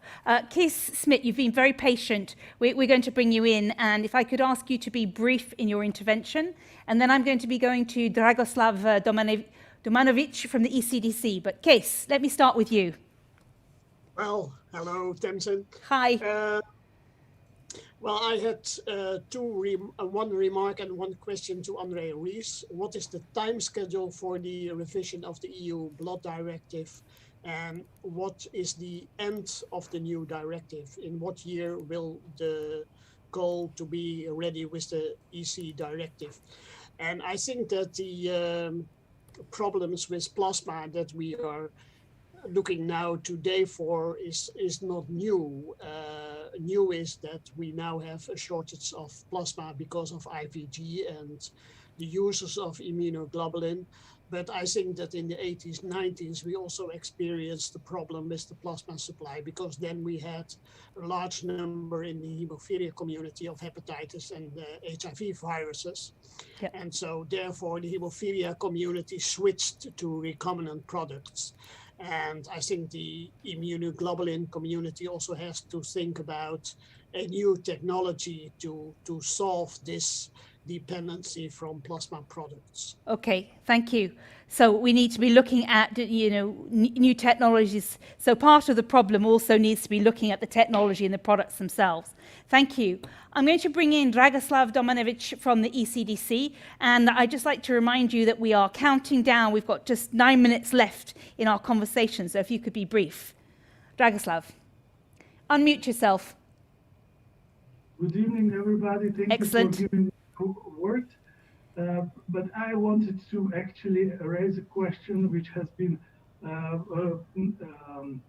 Kees Smit, you've been very patient. We're going to bring you in, and if I could ask you to be brief in your intervention, and then I'm going to be going to Dragoslav Domanovic from the ECDC. But Kees, let me start with you. Well, hello, Tamsin. Hi. Well, I had one remark and one question to André Rees. What is the time schedule for the revision of the EU Blood Directive? And what is the end of the new directive? In what year will the goal to be ready with the EC directive? And I think that the problems with plasma that we are looking now today for is not new. New is that we now have a shortage of plasma because of IVG and the uses of immunoglobulin. But I think that in the 80s, 90s, we also experienced the problem with the plasma supply, because then we had a large number in the hemophilia community of hepatitis and HIV viruses. Yep. And so therefore the hemophilia community switched to recombinant products. And I think the immunoglobulin community also has to think about a new technology to solve this dependency from plasma products. Okay, thank you. So we need to be looking at, new technologies. So part of the problem also needs to be looking at the technology and the products themselves. Thank you. I'm going to bring in Dragoslav Domanovic from the ECDC, and I'd just like to remind you that we are counting down. We've got just 9 minutes left in our conversation, so if you could be brief. Dragoslav, unmute yourself. Good evening, everybody. Thank Excellent. you for giving me the word. But I wanted to actually raise a question which has been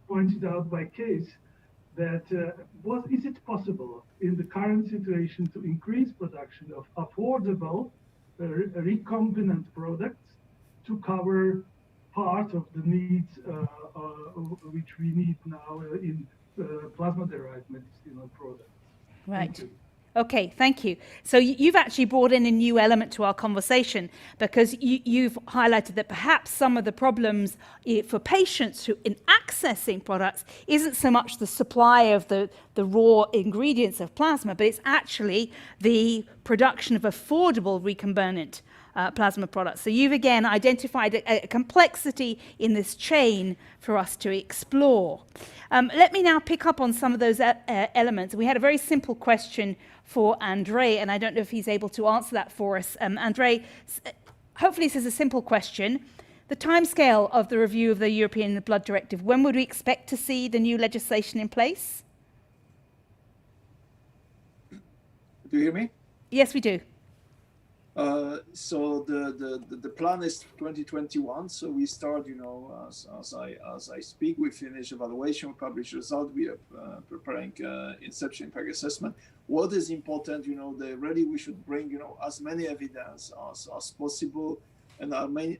pointed out by Kees, that is it possible in the current situation to increase production of affordable recombinant products to cover part of the needs which we need now in plasma-derived medicinal products? Right. Okay, thank you. So you've actually brought in a new element to our conversation, because you've highlighted that perhaps some of the problems for patients who in accessing products isn't so much the supply of the raw ingredients of plasma, but it's actually the production of affordable recombinant plasma products. So you've again identified a complexity in this chain for us to explore. Let me now pick up on some of those elements. We had a very simple question for André, and I don't know if he's able to answer that for us. André, hopefully this is a simple question. The timescale of the review of the European Blood Directive, when would we expect to see the new legislation in place? Do you hear me? Yes, we do. So the plan is 2021. So we start, as I speak, we finish evaluation, we publish result. We are preparing inception impact assessment. What is important, we should bring, as many evidence as possible, and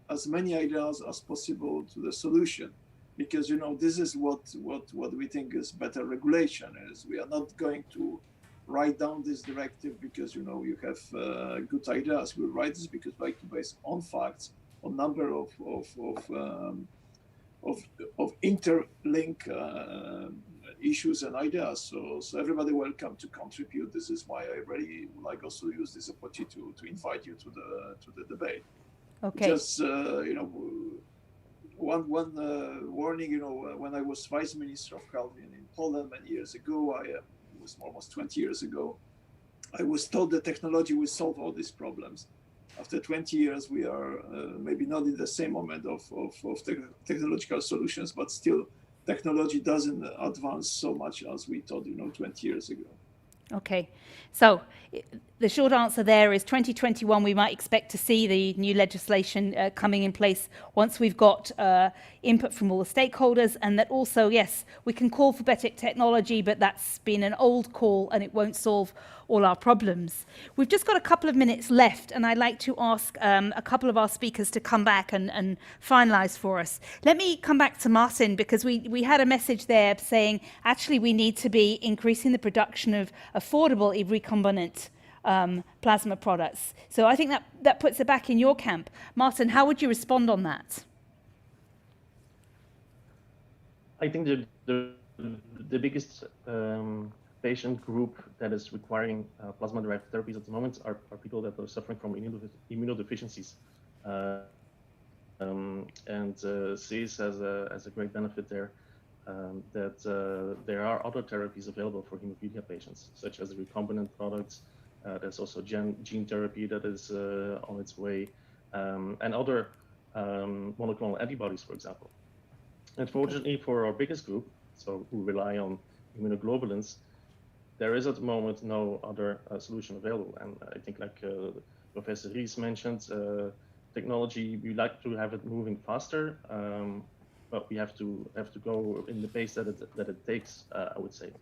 as many ideas as possible to the solution, because this is what we think is better regulation. Is we are not going to write down this directive because you have good ideas. We write this because we like to base on facts, on number of interlink issues and ideas. So everybody welcome to contribute. This is why I really would like also to use this opportunity to invite you to the debate. Okay. Just one warning. When I was Vice Minister of Health in Poland many years ago, it was almost 20 years ago, I was told that technology will solve all these problems. After 20 years, we are maybe not in the same moment of technological solutions, but still technology doesn't advance so much as we thought, 20 years ago. Okay, so the short answer there is 2021, we might expect to see the new legislation coming in place once we've got input from all the stakeholders, and that also, yes, we can call for better technology, but that's been an old call and it won't solve all our problems. We've just got a couple of minutes left, and I'd like to ask a couple of our speakers to come back and finalize for us. Let me come back to Martin, because we had a message there saying actually we need to be increasing the production of affordable recombinant plasma products. So I think that puts it back in your camp. Martin, how would you respond on that? I think the biggest patient group that is requiring plasma-derived therapies at the moment are people that are suffering from immunodeficiencies. And CES has a great benefit there, that there are other therapies available for hemophilia patients, such as recombinant products. There's also gene therapy that is on its way, and other monoclonal antibodies, for example. Unfortunately, for our biggest group, so who rely on immunoglobulins, there is at the moment no other solution available. And I think, like Professor Ries mentioned, technology, we like to have it moving faster, but we have to go in the pace that it takes, I would say.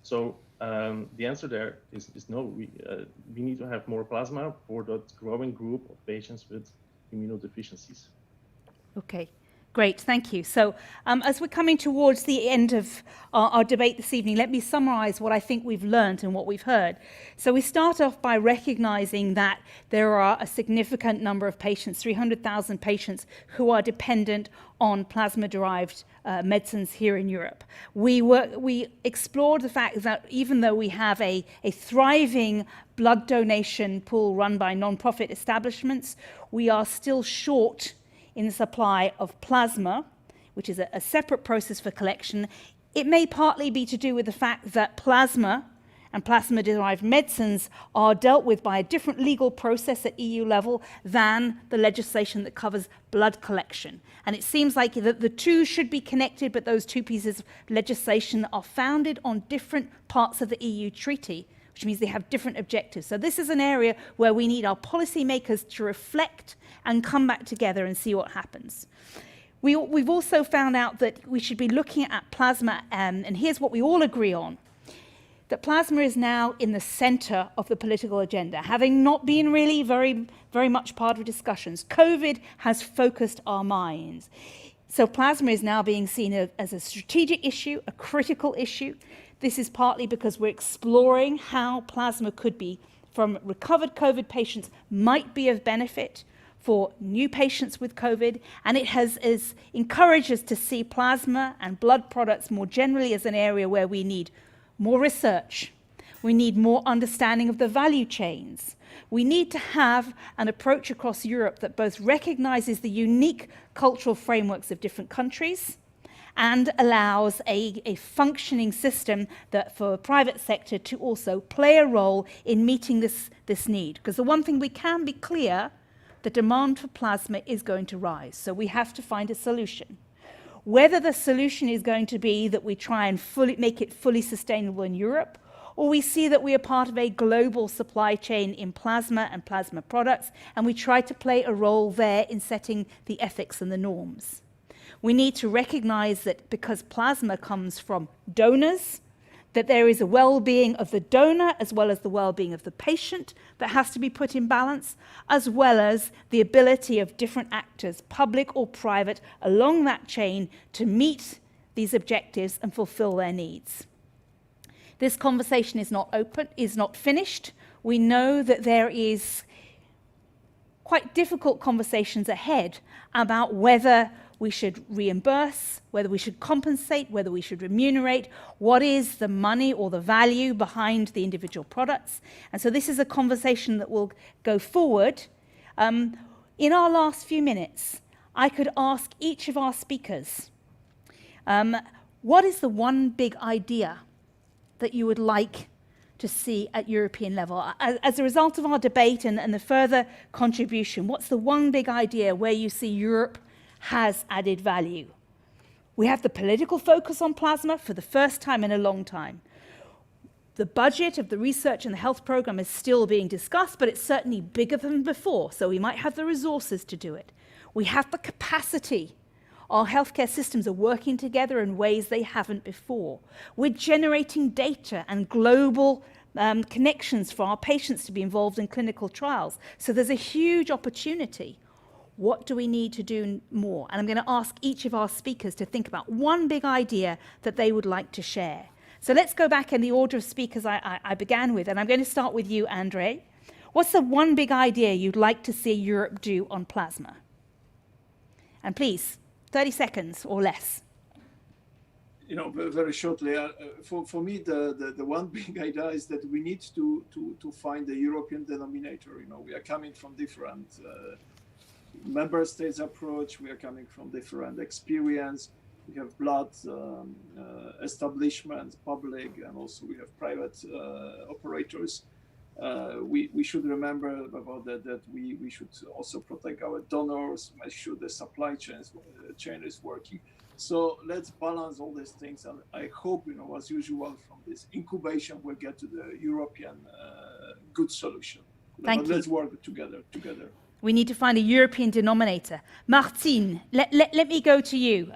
So the answer there is no. We need to have more plasma for that growing group of patients with immunodeficiencies. Okay. Great, thank you. So as we're coming towards the end of our debate this evening, let me summarize what I think we've learned and what we've heard. So we start off by recognizing that there are a significant number of patients, 300,000 patients, who are dependent on plasma-derived medicines here in Europe. We explored the fact that even though we have a thriving blood donation pool run by non-profit establishments, we are still short in the supply of plasma, which is a separate process for collection. It may partly be to do with the fact that plasma and plasma-derived medicines are dealt with by a different legal process at EU level than the legislation that covers blood collection. And it seems like the two should be connected, but those two pieces of legislation are founded on different parts of the EU treaty, which means they have different objectives. So this is an area where we need our policymakers to reflect and come back together and see what happens. We've also found out that we should be looking at plasma, and here's what we all agree on, that plasma is now in the center of the political agenda, having not been really very much part of discussions. COVID has focused our minds. So plasma is now being seen as a strategic issue, a critical issue. This is partly because we're exploring how plasma could be, from recovered COVID patients, might be of benefit for new patients with COVID, and it has encouraged us to see plasma and blood products more generally as an area where we need more research. We need more understanding of the value chains. We need to have an approach across Europe that both recognizes the unique cultural frameworks of different countries and allows a functioning system that for the private sector to also play a role in meeting this need. Because the one thing we can be clear, the demand for plasma is going to rise. So we have to find a solution. Whether the solution is going to be that we try and make it fully sustainable in Europe, or we see that we are part of a global supply chain in plasma and plasma products, and we try to play a role there in setting the ethics and the norms. We need to recognize that because plasma comes from donors, that there is a well-being of the donor as well as the well-being of the patient that has to be put in balance, as well as the ability of different actors, public or private, along that chain to meet these objectives and fulfill their needs. This conversation is not open, is not finished. We know that there is quite difficult conversations ahead about whether we should reimburse, whether we should compensate, whether we should remunerate, what is the money or the value behind the individual products. And so this is a conversation that will go forward. In our last few minutes, I could ask each of our speakers, what is the one big idea that you would like to see at European level? As a result of our debate and the further contribution, what's the one big idea where you see Europe has added value? We have the political focus on plasma for the first time in a long time. The budget of the research and the health program is still being discussed, but it's certainly bigger than before, so we might have the resources to do it. We have the capacity. Our healthcare systems are working together in ways they haven't before. We're generating data and global connections for our patients to be involved in clinical trials. So there's a huge opportunity. What do we need to do more? And I'm going to ask each of our speakers to think about one big idea that they would like to share. So let's go back in the order of speakers I began with, and I'm going to start with you, Andre. What's the one big idea you'd like to see Europe do on plasma? And please, 30 seconds or less. You know, very shortly, for me, the one big idea is that we need to find a European denominator. You know, we are coming from different member states approach. We are coming from different experience. We have blood establishments, public, and also we have private operators. We should remember about that we should also protect our donors, make sure the supply chain is working. So let's balance all these things, and I hope, you know, as usual, from this incubation we'll get to the European good solution. Thank you. Let's work together. We need to find a European denominator. Martine, let me go to you.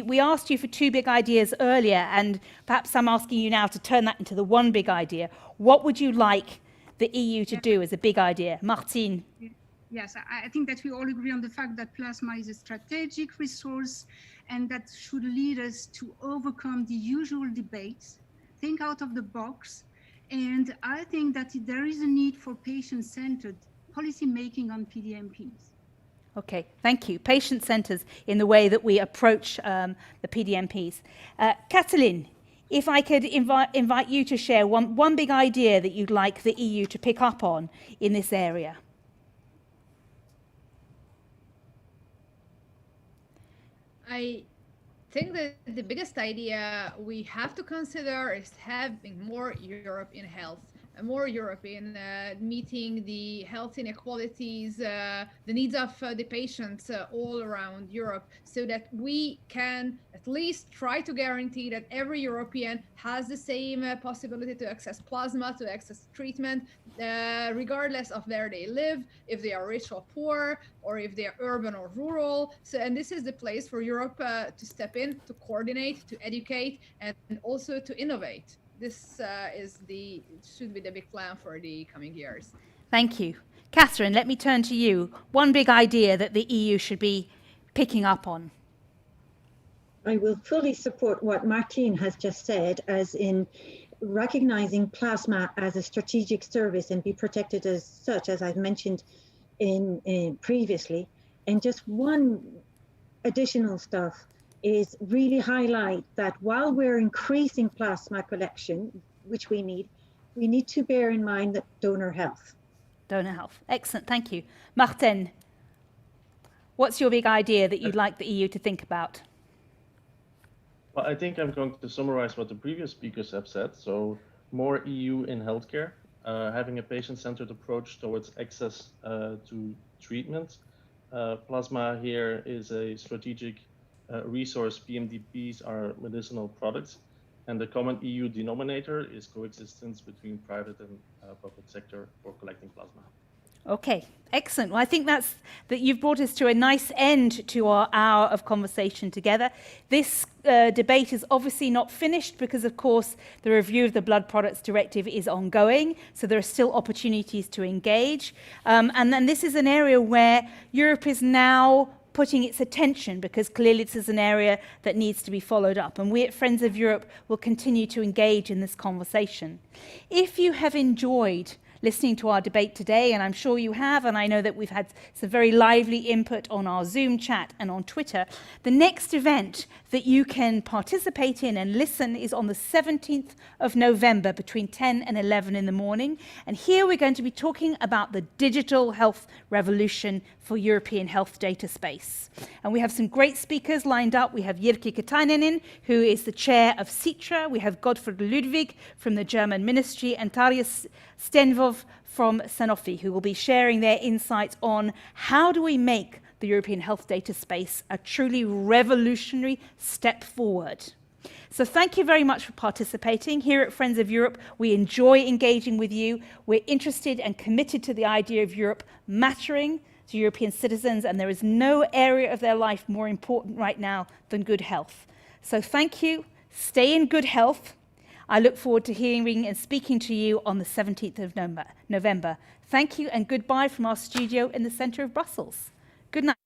We asked you for two big ideas earlier, and perhaps I'm asking you now to turn that into the one big idea. What would you like the EU to do as a big idea? Martine. Yes, I think that we all agree on the fact that plasma is a strategic resource, and that should lead us to overcome the usual debates, think out of the box. And I think that there is a need for patient-centered policy making on PDMPs. Okay, thank you. Patient centers in the way that we approach the PDMPs. Katalin, if I could invite you to share one big idea that you'd like the EU to pick up on in this area. I think that the biggest idea we have to consider is having more Europe in health. More Europe in meeting the health inequalities, the needs of the patients all around Europe, so that we can at least try to guarantee that every European has the same possibility to access plasma, to access treatment, regardless of where they live, if they are rich or poor, or if they are urban or rural. So, and this is the place for Europe to step in, to coordinate, to educate, and also to innovate. This should be the big plan for the coming years. Thank you. Catherine, let me turn to you. One big idea that the EU should be picking up on. I will fully support what Martine has just said, as in recognizing plasma as a strategic service and be protected as such, as I've mentioned in previously. And just one additional stuff is really highlight that while we're increasing plasma collection, which we need to bear in mind that donor health. Donor health. Excellent. Thank you. Martin, what's your big idea that you'd like the EU to think about? Well, I think I'm going to summarize what the previous speakers have said. So more EU in healthcare, having a patient-centered approach towards access to treatment. Plasma here is a strategic resource. PMDPs are medicinal products, and the common EU denominator is coexistence between private and public sector for collecting plasma. Okay, excellent. Well, I think that you've brought us to a nice end to our hour of conversation together. This debate is obviously not finished because, of course, the review of the Blood Products Directive is ongoing, so there are still opportunities to engage. And then this is an area where Europe is now putting its attention, because clearly this is an area that needs to be followed up. And we at Friends of Europe will continue to engage in this conversation. If you have enjoyed listening to our debate today, and I'm sure you have, and I know that we've had some very lively input on our Zoom chat and on Twitter, the next event that you can participate in and listen is on the 17th of November between 10 and 11 in the morning. And here we're going to be talking about the digital health revolution for European health data space. And we have some great speakers lined up. We have Jyrki Katainen, who is the chair of Citra. We have Godfred Ludwig from the German Ministry, and Tarja Stenvov from Sanofi, who will be sharing their insights on how do we make the European health data space a truly revolutionary step forward. So thank you very much for participating. Here at Friends of Europe, we enjoy engaging with you. We're interested and committed to the idea of Europe mattering to European citizens, and there is no area of their life more important right now than good health. So thank you. Stay in good health. I look forward to hearing and speaking to you on the 17th of November. Thank you and goodbye from our studio in the centre of Brussels. Good night.